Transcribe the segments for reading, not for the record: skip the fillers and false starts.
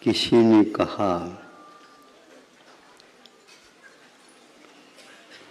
किसी ने कहा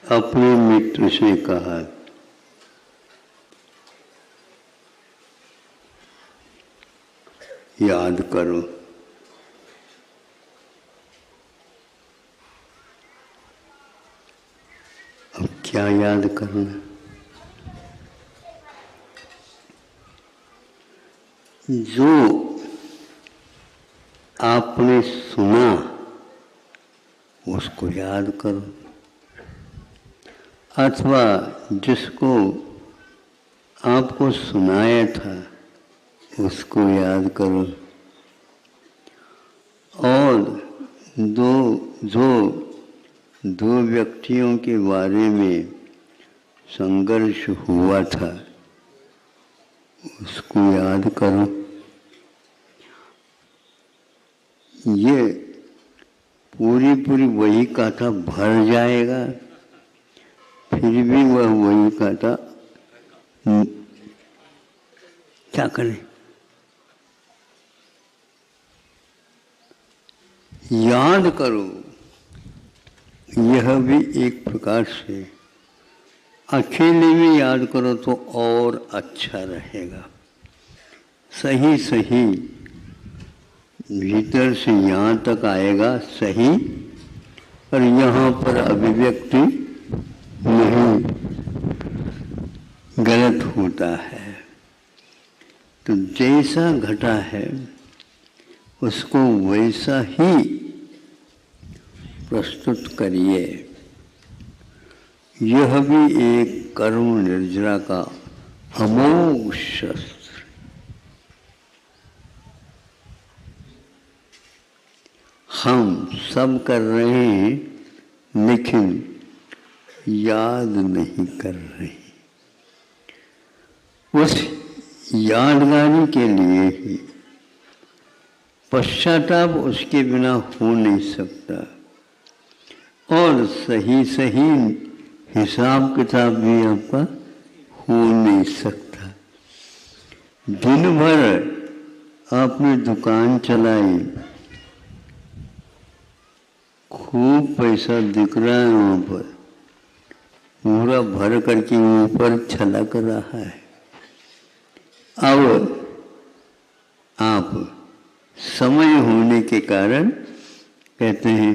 अपने मित्र से कहा याद करो। अब क्या याद करना? जो आपने सुना उसको याद करो, अथवा जिसको आपको सुनाया था उसको याद करो। और दो व्यक्तियों के बारे में संघर्ष हुआ था उसको याद करो। ये पूरी वही कथा भर जाएगा, फिर भी वह वही कथा क्या करें? याद करो। यह भी एक प्रकार से अकेले में याद करो तो और अच्छा रहेगा। सही सही भीतर से यहाँ तक आएगा सही, और यहाँ पर अभिव्यक्ति नहीं, गलत होता है। तो जैसा घटा है उसको वैसा ही प्रस्तुत करिए। यह भी एक कर्म निर्जरा का अमोघ शस्त्र। हम सब कर रहे हैं लेकिन याद नहीं कर रहे। उस यादगारी के लिए ही पश्चाताप उसके बिना हो नहीं सकता, और सही सही हिसाब किताब भी आपका हो नहीं सकता। दिन भर आपने दुकान चलाई, खूब पैसा दिख रहा है, वहाँ पर पूरा भर करके ऊपर छलक रहा है। अब आप समय होने के कारण कहते हैं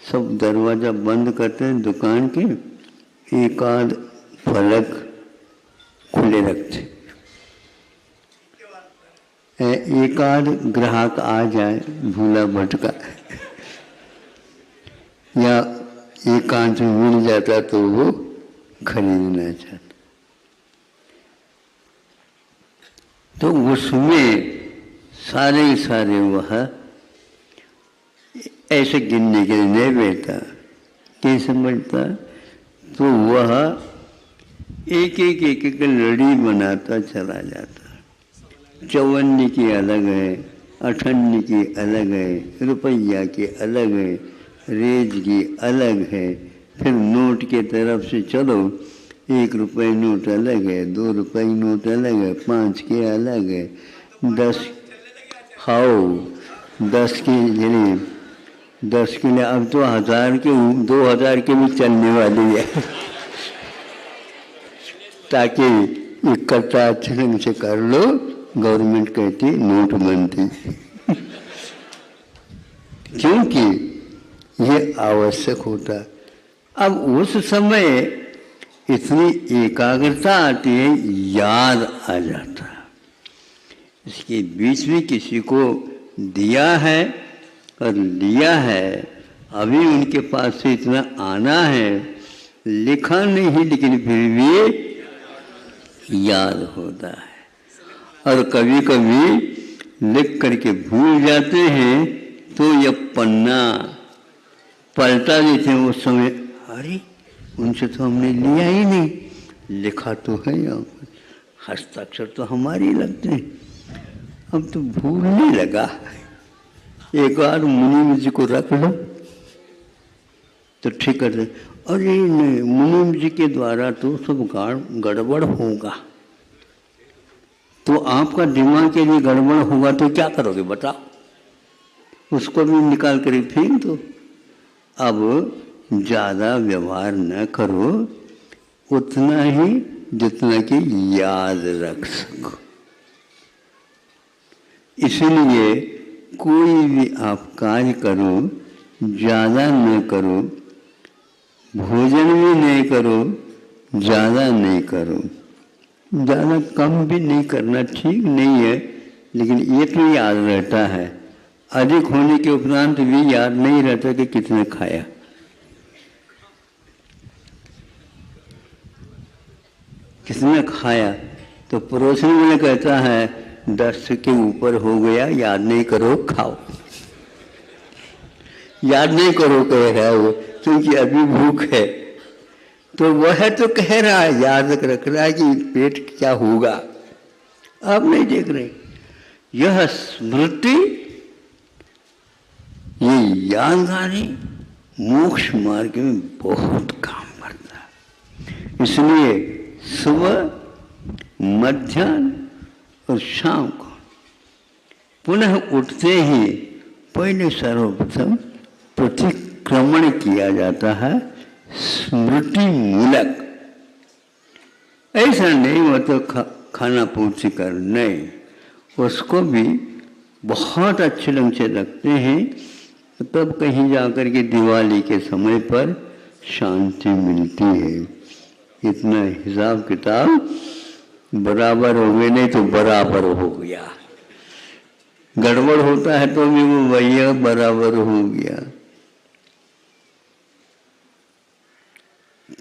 सब दरवाजा बंद करते हैं दुकान के, एक आध फलक खुले रखते, एक आध ग्राहक आ जाए भूला भटका या एकांत में मिल जाता तो वो खरीदना चाहता। तो उसमें सारे वह ऐसे गिनने के लिए नहीं बैठता, कैसे बैठता? तो वह एक लड़ी बनाता चला जाता। 54 की अलग है, 58 की अलग है, रुपया की अलग है, रेज की अलग है, फिर नोट के तरफ से चलो, 1 रुपये नोट अलग है, 2 रुपये नोट अलग है, 5 के अलग है, 10 के लिए अब तो 1000 के 2000 के भी चलने वाली है ताकि इकट्ठा अच्छे ढंग से कर लो। गवर्नमेंट कहती नोटबंदी क्योंकि ये आवश्यक होता। अब उस समय इतनी एकाग्रता आती है, याद आ जाता। इसके बीच में किसी को दिया है और लिया है, अभी उनके पास से इतना आना है, लिखा नहीं लेकिन फिर भी याद होता है। और कभी कभी लिख करके भूल जाते हैं तो यह पन्ना पलटा देते हैं। उस समय अरे उनसे तो हमने लिया ही नहीं, लिखा तो है यहाँ पर, हस्ताक्षर तो हमारे लगते हैं, अब तो भूलने लगा। एक बार मुनीम जी को रख लो तो ठीक करते। अरे नहीं, मुनीम जी के द्वारा तो सब गड़बड़ होगा। तो आपका दिमाग के लिए गड़बड़ होगा तो क्या करोगे बताओ? उसको भी निकाल कर फेंक दो। अब ज़्यादा व्यवहार न करो, उतना ही जितना कि याद रख सको। इसलिए कोई भी आप कार्य करो, ज़्यादा न करो, भोजन भी नहीं करो, ज़्यादा नहीं करो, ज़्यादा कम भी नहीं करना ठीक नहीं है, लेकिन ये तो याद रहता है। अधिक होने के उपरांत भी याद नहीं रहता कि कितने खाया। किसने खाया, तो पड़ोसी में कहता है 10 के ऊपर हो गया, याद नहीं करो, खाओ। याद नहीं करो कह रहा है वो, क्योंकि अभी भूख है। तो वह तो कह रहा है, याद रख रहा है कि पेट क्या होगा। आप नहीं देख रहे। यह स्मृति, ये यादगारी मोक्ष मार्ग में बहुत काम करता है। इसलिए सुबह, मध्याह्न और शाम को पुनः उठते ही पहले सर्वप्रथम प्रतिक्रमण किया जाता है, स्मृति मूलक। ऐसा नहीं वो तो खाना पूर्ति कर, नहीं, उसको भी बहुत अच्छे ढंग से रखते हैं। तब कहीं जाकर के दिवाली के समय पर शांति मिलती है। इतना हिसाब किताब बराबर हो गए, नहीं तो बराबर हो गया। गड़बड़ होता है तो भी वो भैया बराबर हो गया।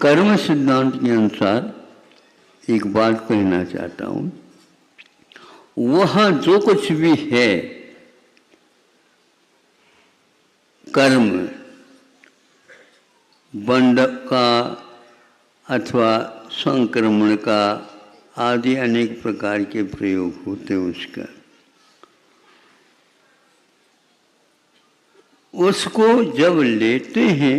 कर्म सिद्धांत के अनुसार एक बात कहना चाहता हूँ, वह जो कुछ भी है कर्म, बंध का अथवा संक्रमण का आदि अनेक प्रकार के प्रयोग होते हैं उसका, उसको जब लेते हैं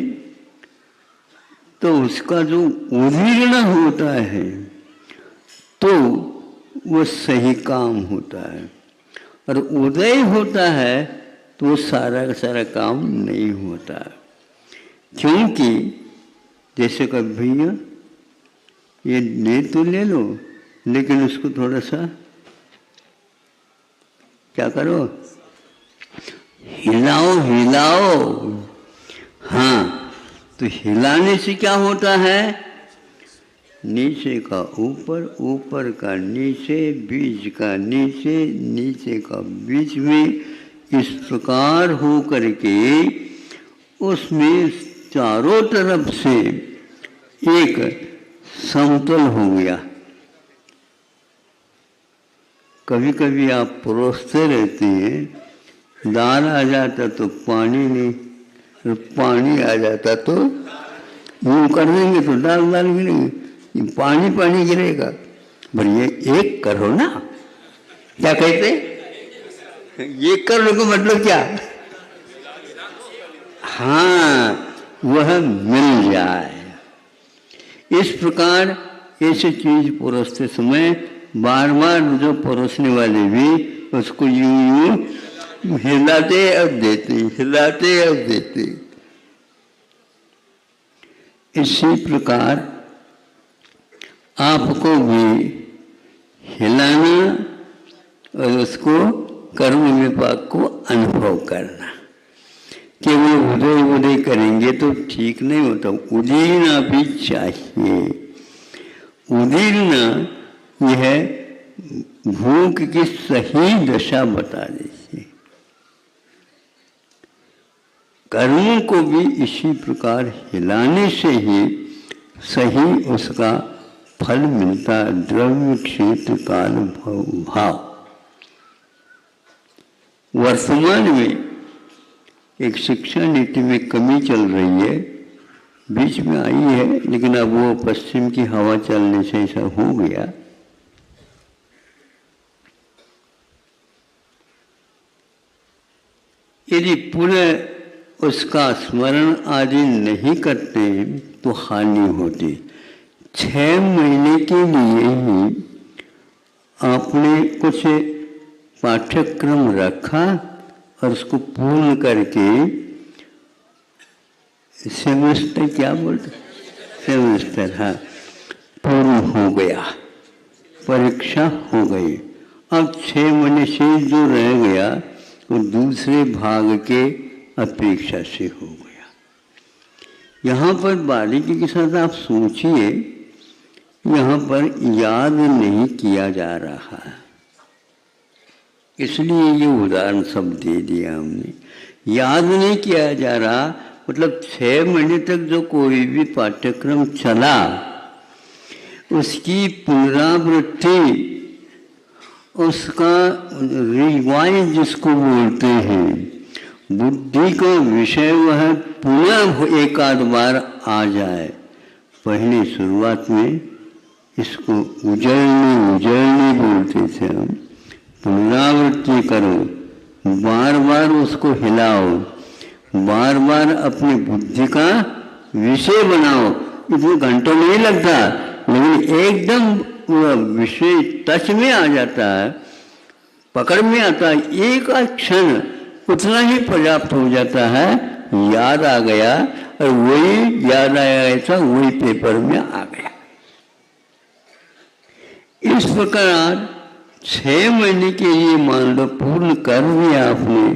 तो उसका जो उदीर्ण होता है तो वो सही काम होता है, और उदय होता है तो वो सारा का सारा काम नहीं होता। क्योंकि जैसे कभी भैया ये ले तो ले लो, लेकिन उसको थोड़ा सा क्या करो, हिलाओ हिलाओ। हाँ, तो हिलाने से क्या होता है, नीचे का ऊपर, ऊपर का नीचे, बीच का नीचे, नीचे का बीच में, इस प्रकार हो करके उसमें चारों तरफ से एक समतल हो गया। कभी कभी आप परोसते रहते हैं, दाल आ जाता तो पानी नहीं, और पानी आ जाता तो यूँ कर देंगे तो दाल दाल गिरेगी, पानी पानी गिरेगा। बढ़िया एक करो ना, क्या कहते, ये करने का मतलब क्या, हाँ, वह मिल जाए। इस प्रकार ऐसी चीज परोसते समय बार बार जो परोसने वाले भी उसको यूं यूं हिलाते और देते, हिलाते और देते। इसी प्रकार आपको भी हिलाना और उसको कर्म विपाक को अनुभव करना। केवल उदय उदय करेंगे तो ठीक नहीं होता, उदीरना भी चाहिए। उदीरना यह भूख की सही दशा बता देती। कर्मों को भी इसी प्रकार हिलाने से ही सही उसका फल मिलता, द्रव्य क्षेत्र काल भाव। वर्तमान में एक शिक्षा नीति में कमी चल रही है, बीच में आई है, लेकिन अब वो पश्चिम की हवा चलने से ऐसा हो गया। यदि पुनः उसका स्मरण आदि नहीं करते तो हानि होती। 6 महीने के लिए ही आपने कुछ पाठ्यक्रम रखा और उसको पूर्ण करके सेमेस्टर, क्या बोलते, सेमेस्टर, हाँ, पूर्ण हो गया, परीक्षा हो गई। अब 6 महीने शेष जो रह गया वो दूसरे भाग के अपेक्षा से हो गया। यहाँ पर बारीकी के साथ आप सोचिए, यहाँ पर याद नहीं किया जा रहा है, इसलिए ये उदाहरण सब दे दिया हमने। याद नहीं किया जा रहा मतलब 6 महीने तक जो कोई भी पाठ्यक्रम चला उसकी पुनरावृत्ति, उसका रिवाइज जिसको बोलते हैं, बुद्धि का विषय वह पुनः एक आध बार आ जाए। पहले शुरुआत में इसको उजड़ने बोलते थे हम। पुनरावृत्ति करो, बार बार उसको हिलाओ, बार बार अपनी बुद्धि का विषय बनाओ। इतने घंटों नहीं लगता, लेकिन एकदम विषय टच में आ जाता है, पकड़ में आता है, एक क्षण उतना ही पर्याप्त हो जाता है, याद आ गया, और वही याद आया था वही पेपर में आ गया। इस प्रकार 6 महीने के लिए मान लो पूर्ण कर दिया आपने,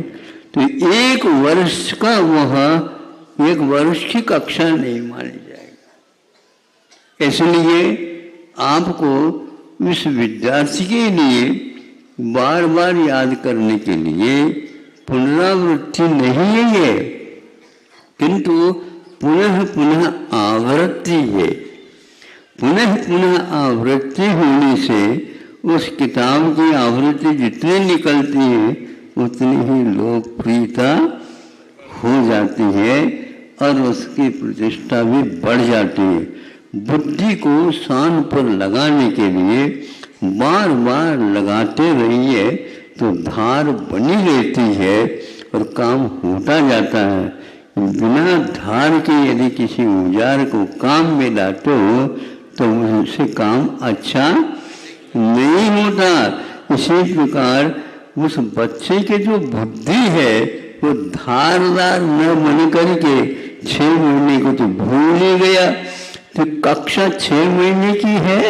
तो 1 वर्ष का वह 1 वर्ष की कक्षा नहीं मानी जाएगी। इसलिए आपको इस विद्यार्थी के लिए बार बार याद करने के लिए पुनरावृत्ति नहीं है ये, किंतु पुनः पुनः आवृत्ति है। पुनः पुनः आवृत्ति होने से उस किताब की आवृत्ति जितनी निकलती है उतनी ही लोकप्रियता हो जाती है और उसकी प्रतिष्ठा भी बढ़ जाती है। बुद्धि को शान पर लगाने के लिए बार बार लगाते रहिए तो धार बनी रहती है और काम होता जाता है। बिना धार के यदि किसी औजार को काम में लाते हो तो उससे काम अच्छा नहीं होता। इसी प्रकार उस बच्चे के जो बुद्धि है वो धारदार न बन करके 6 महीने को तो भूल ही गया। तो कक्षा 6 महीने की है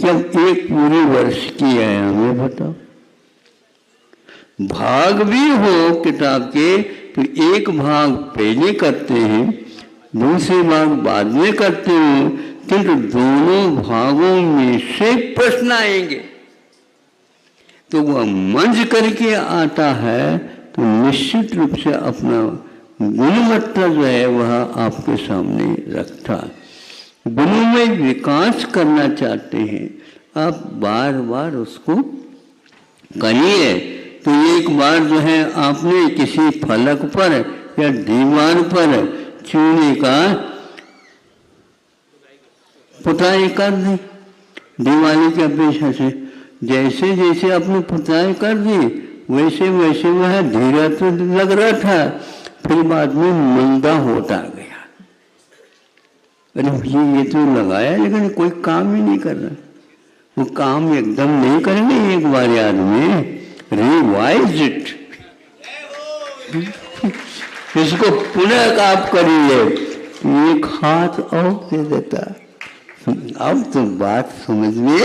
जब 1 पूरे वर्ष की है, हमें बताओ। भाग भी हो किताब के तो 1 भाग पहले करते हैं, दूसरे भाग बाद में करते हो, किंतु दोनों भागों में से प्रश्न आएंगे तो वह मंज करके आता है तो निश्चित रूप से अपना गुणवत्ता जो है वह आपके सामने रखता है। गुणों में विकास करना चाहते हैं आप, बार बार उसको करिए। तो एक बार जो है आपने किसी फलक पर या दीवार पर चूने का पुताई कर दी दिवाली की अपेक्षा से, जैसे जैसे आपने पुताई कर दी वैसे वैसे वह धीरा तो लग रहा था, फिर बाद में मंदा होता गया। अरे भैया ये तो लगाया लेकिन कोई काम ही नहीं कर रहा। वो काम एकदम नहीं करेंगे, एक बार याद में रिवाइज इट, इसको पुनः आप करिए। एक हाथ और दे देता। अब तो बात समझ में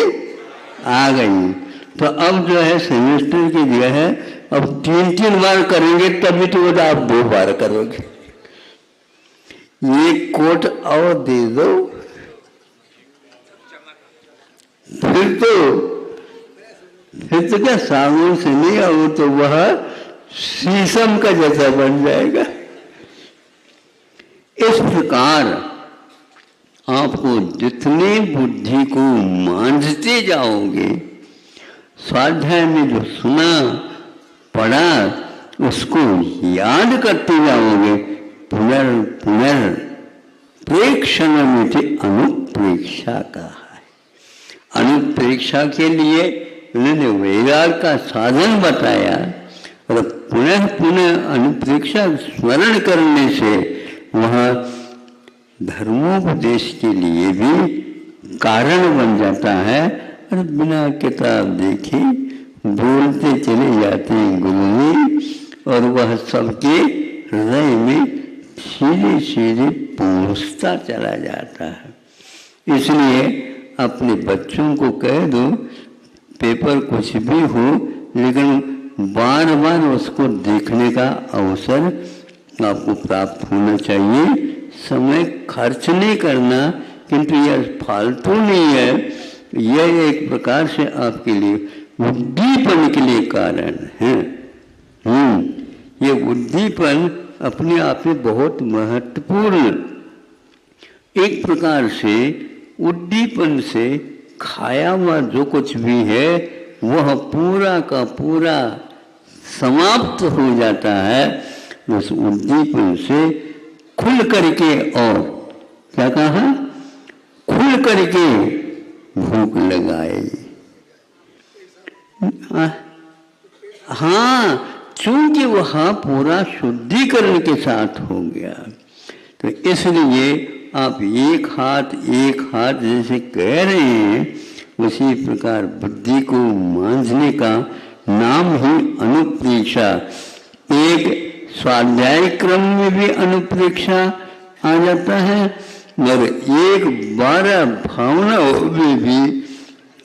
आ गई। तो अब जो है सेमेस्टर की जगह है अब 3-3 बार करेंगे, तभी तो आप 2 बार करोगे। ये कोट और दे दो, फिर तो क्या साबुन से नहीं, और तो वह शीशम का जैसा बन जाएगा। इस प्रकार आपको जितने बुद्धि को मांझते जाओगे, स्वाध्याय में जो सुना पढ़ा उसको याद करते जाओगे, पुनर् प्रेक्षण में अनुप्रेक्षा कहा है। अनुप्रेक्षा के लिए उन्होंने वैराग का साधन बताया और पुनः पुनः अनुप्रेक्षा स्मरण करने से वह धर्मोपदेश के लिए भी कारण बन जाता है। और बिना किताब देखे बोलते चले जाते हैं गुरु जी, और वह सबके हृदय में धीरे धीरे पहुँचता चला जाता है। इसलिए अपने बच्चों को कह दो पेपर कुछ भी हो, लेकिन बार बार उसको देखने का अवसर आपको प्राप्त होना चाहिए। समय खर्च नहीं करना, किंतु यह फालतू नहीं है, यह एक प्रकार से आपके लिए उद्दीपन के लिए कारण है। ये उद्दीपन अपने आप में बहुत महत्वपूर्ण। एक प्रकार से उद्दीपन से खाया हुआ जो कुछ भी है वह पूरा का पूरा समाप्त हो जाता है। उस उद्दीपन से खुल करके, और क्या कहा, खुल करके भूख लगाए। हाँ, चूंकि वह पूरा शुद्धिकरण के साथ हो गया, तो इसलिए आप एक हाथ जैसे कह रहे हैं, उसी प्रकार बुद्धि को मांझने का नाम ही अनुप्रेक्षा। एक स्वाध्याय क्रम में भी अनुप्रेक्षा आ जाता है, और एक 12 भावनाओं में भी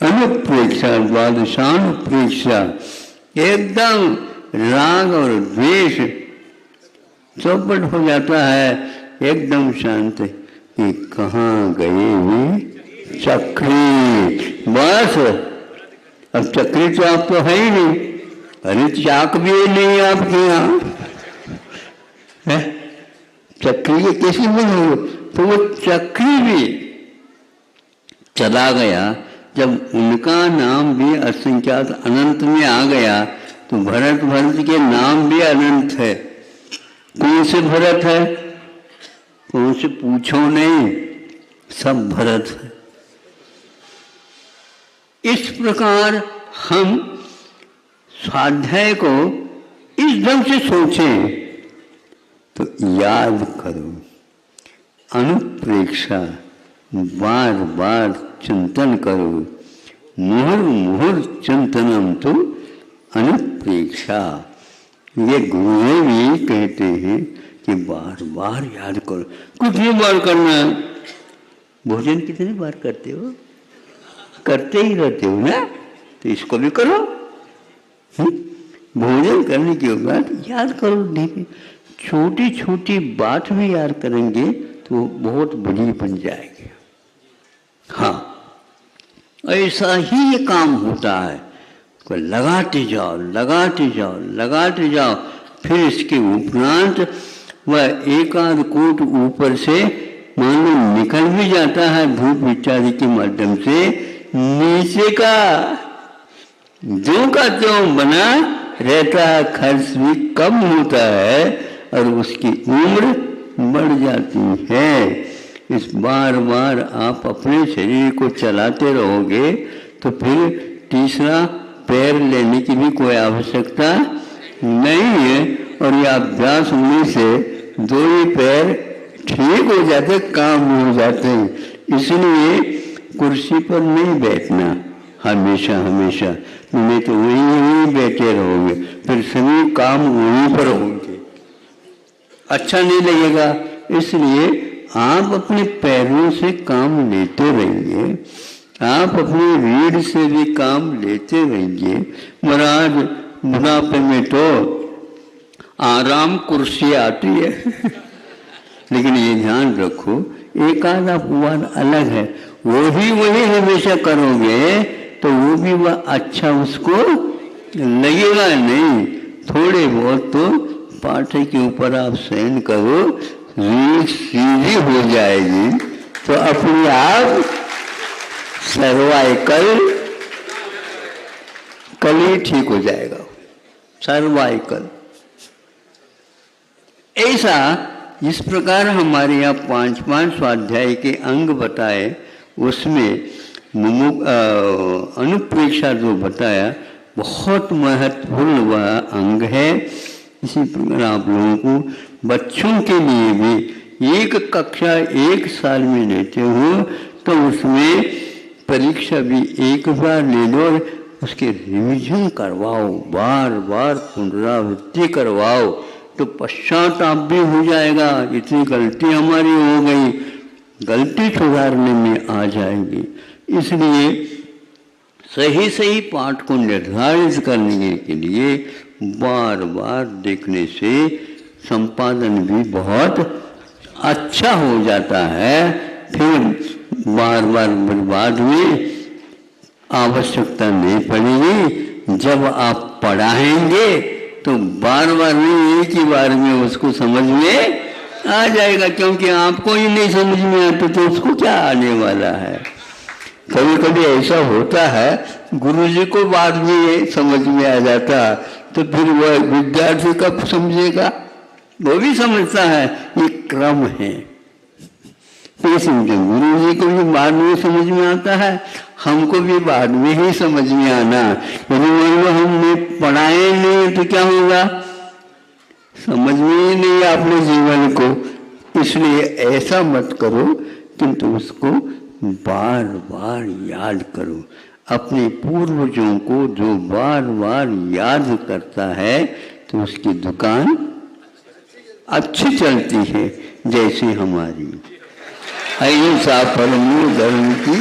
अनुप्रेक्षा, द्वादशानुप्रेक्षा। एकदम राग और द्वेष चौपट हो जाता है, एकदम शांत कि कहाँ गए वे चक्री। बस अब चक्री तो आप तो है ही नहीं, अरे चाक भी नहीं आपके यहाँ है, चक्री के कैसे बोलो, तो वो चक्री भी चला गया। जब उनका नाम भी असंख्यात अनंत में आ गया, तो भरत के नाम भी अनंत है। कौन से भरत है, कौन से पूछो नहीं, सब भरत है। इस प्रकार हम स्वाध्याय को इस ढंग से सोचें तो याद करो, अनुप्रेक्षा, बार बार चिंतन करो। मुहुर्मुहुर् चिंतनम तो अनुप्रेक्षा। ये गुरुदेव भी कहते हैं कि बार बार याद करो। कितनी बार करना है? भोजन कितनी बार करते हो? करते ही रहते हो ना, तो इसको भी करो। भोजन करने के बाद याद करो। नहीं, छोटी छोटी बात भी याद करेंगे तो बहुत बड़ी बन जाएगी। हाँ, ऐसा ही ये काम होता है। लगाते जाओ, लगाते जाओ, लगाते जाओ। फिर इसके उपरांत वह एकाध कोट ऊपर से मान लो निकल भी जाता है धूप इत्यादि के माध्यम से, नीचे का जो का त्यों बना रहता है, खर्च भी कम होता है और उसकी उम्र बढ़ जाती है। इस बार बार आप अपने शरीर को चलाते रहोगे तो फिर तीसरा पैर लेने की भी कोई आवश्यकता नहीं है, और यह अभ्यास होने से दो ही पैर ठीक हो जाते, काम हो जाते हैं। इसलिए कुर्सी पर नहीं बैठना हमेशा हमेशा, नहीं तो वहीं बैठे रहोगे, फिर सभी काम वहीं पर होंगे, अच्छा नहीं लगेगा। इसलिए आप अपने पैरों से काम लेते रहिए, आप अपनी रीढ़ से भी काम लेते रहिए। महाराज बुढ़ापे में तो आराम कुर्सी आती है लेकिन ये ध्यान रखो, एक आध अपवाद अलग है, वही हमेशा करोगे तो वो भी वह अच्छा उसको लगेगा नहीं। थोड़े बहुत तो पाठे के ऊपर आप सहन करो, रीढ़ सीधी हो जाएगी तो अपने आप सर्वाइकल कल ही ठीक हो जाएगा। सर्वाइकल ऐसा इस प्रकार हमारे यहाँ 5 स्वाध्याय के अंग बताए, उसमें अनुप्रेक्षा जो बताया बहुत महत्वपूर्ण वह अंग है। इसी प्रकार आप लोगों को बच्चों के लिए भी एक कक्षा 1 साल में लेते हो तो उसमें परीक्षा भी एक बार ले लो, और उसकी रिविजन करवाओ, बार बार पुनरावृत्ति करवाओ, तो पश्चाताप भी हो जाएगा। इतनी गलती हमारी हो गई, गलती सुधारने में आ जाएगी। इसलिए सही सही पाठ को निर्धारित करने के लिए बार बार देखने से संपादन भी बहुत अच्छा हो जाता है। फिर बार बार बर्बाद में आवश्यकता नहीं पड़ेगी। जब आप पढ़ाएंगे तो बार बार नहीं, एक ही बार में उसको समझ में आ जाएगा, क्योंकि आपको ही नहीं समझ में आता तो उसको क्या आने वाला है। कभी कभी ऐसा होता है, गुरुजी को बाद में समझ में आ जाता, तो फिर वह विद्यार्थी कब समझेगा? वो भी समझता है, ये क्रम है। ये समझो, गुरुजी को भी बाद में समझ में आता है, हमको भी बाद में ही समझ में आना। यदि मान लो हमने पढ़ाए नहीं तो क्या होगा? समझ में ही नहीं अपने जीवन को। इसलिए ऐसा मत करो, किंतु उसको बार बार याद करो। अपने पूर्वजों को जो बार बार याद करता है तो उसकी दुकान अच्छी चलती है, जैसे हमारी। अहिंसा परमो धर्म की।